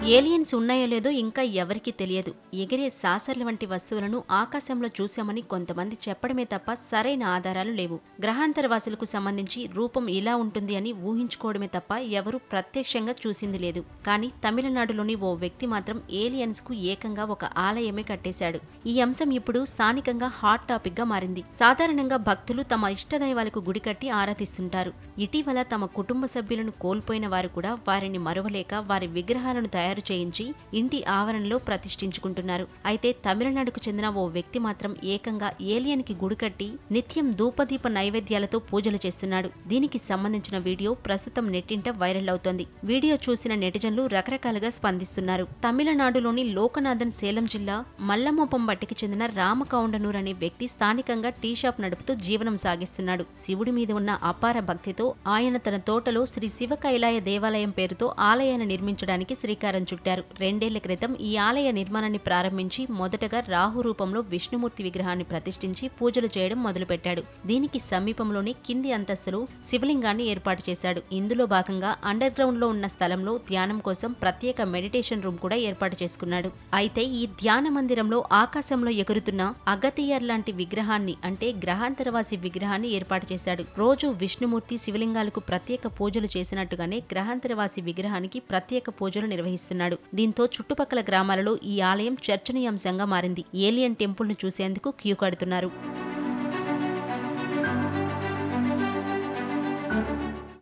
Aliens ఉన్నాయో లేదో ఇంకా ఎవరికీ తెలియదు. ఎగిరే సాసర్ల వంటి వస్తువులను ఆకాశంలో చూశామని కొంతమంది చెప్పడమే తప్ప సరైన ఆధారాలు లేవు. గ్రహాంతరవాసులకు సంబంధించి రూపం ఇలా ఉంటుంది అని ఊహించుకోవడమే తప్ప ఎవరూ ప్రత్యక్షంగా చూసింది లేదు. కానీ తమిళనాడులోని ఓ వ్యక్తి మాత్రం ఏలియన్స్ కు ఏకంగా ఒక ఆలయమే కట్టేశాడు. ఈ అంశం ఇప్పుడు స్థానికంగా హాట్ టాపిక్ గా మారింది. సాధారణంగా భక్తులు తమ ఇష్టదైవాలకు గుడి కట్టి ఆరాధిస్తుంటారు. ఇటీవల తమ కుటుంబ సభ్యులను కోల్పోయిన వారు కూడా వారిని మరువలేక వారి విగ్రహాలను తయారు చేయించి ఇంటి ఆవరణలో ప్రతిష్ఠించుకుంటున్నారు. అయితే తమిళనాడుకు చెందిన ఓ వ్యక్తి మాత్రం ఏకంగా ఏలియన్ కి గుడి కట్టి నిత్యం ధూపదీప నైవేద్యాలతో పూజలు చేస్తున్నాడు. దీనికి సంబంధించిన వీడియో ప్రస్తుతం నెట్టింట వైరల్ అవుతోంది. వీడియో చూసిన నెటిజన్లు రకరకాలుగా స్పందిస్తున్నారు. తమిళనాడులోని లోకనాథన్ సేలం జిల్లా మల్లమోపంబట్టికి చెందిన రామకౌండనూర్ అనే వ్యక్తి స్థానికంగా టీ షాప్ నడుపుతూ జీవనం సాగిస్తున్నాడు. శివుడి మీద ఉన్న అపార భక్తితో ఆయన తన తోటలో శ్రీ శివ కైలాయ దేవాలయం పేరుతో ఆలయాన్ని నిర్మించడానికి శ్రీకారం చుట్టారు. 2 ఏళ్ల క్రితం ఈ ఆలయ నిర్మాణాన్ని ప్రారంభించి మొదటగా రాహు రూపంలో విష్ణుమూర్తి విగ్రహాన్ని ప్రతిష్ఠించి పూజలు చేయడం మొదలుపెట్టాడు. దీనికి సమీపంలోనే కింది అంతస్తులో శివలింగాన్ని ఏర్పాటు చేశాడు. ఇందులో భాగంగా అండర్ గ్రౌండ్ లో ఉన్న స్థలంలో ధ్యానం కోసం ప్రత్యేక మెడిటేషన్ రూమ్ కూడా ఏర్పాటు చేసుకున్నాడు. అయితే ఈ ధ్యాన మందిరంలో ఆకాశంలో ఎగురుతున్న అగతియర్ లాంటి విగ్రహాన్ని అంటే గ్రహాంతరవాసి విగ్రహాన్ని ఏర్పాటు చేశాడు. రోజు విష్ణుమూర్తి శివలింగాలకు ప్రత్యేక పూజలు చేసినట్టుగానే గ్రహాంతరవాసి విగ్రహానికి ప్రత్యేక పూజలు నిర్వహిస్తున్నాడు. దీంతో చుట్టుపక్కల గ్రామాలలో ఈ ఆలయం చర్చనీయాంశంగా మారింది. ఏలియన్ టెంపుల్ ను చూసేందుకు క్యూ కడుతున్నారు.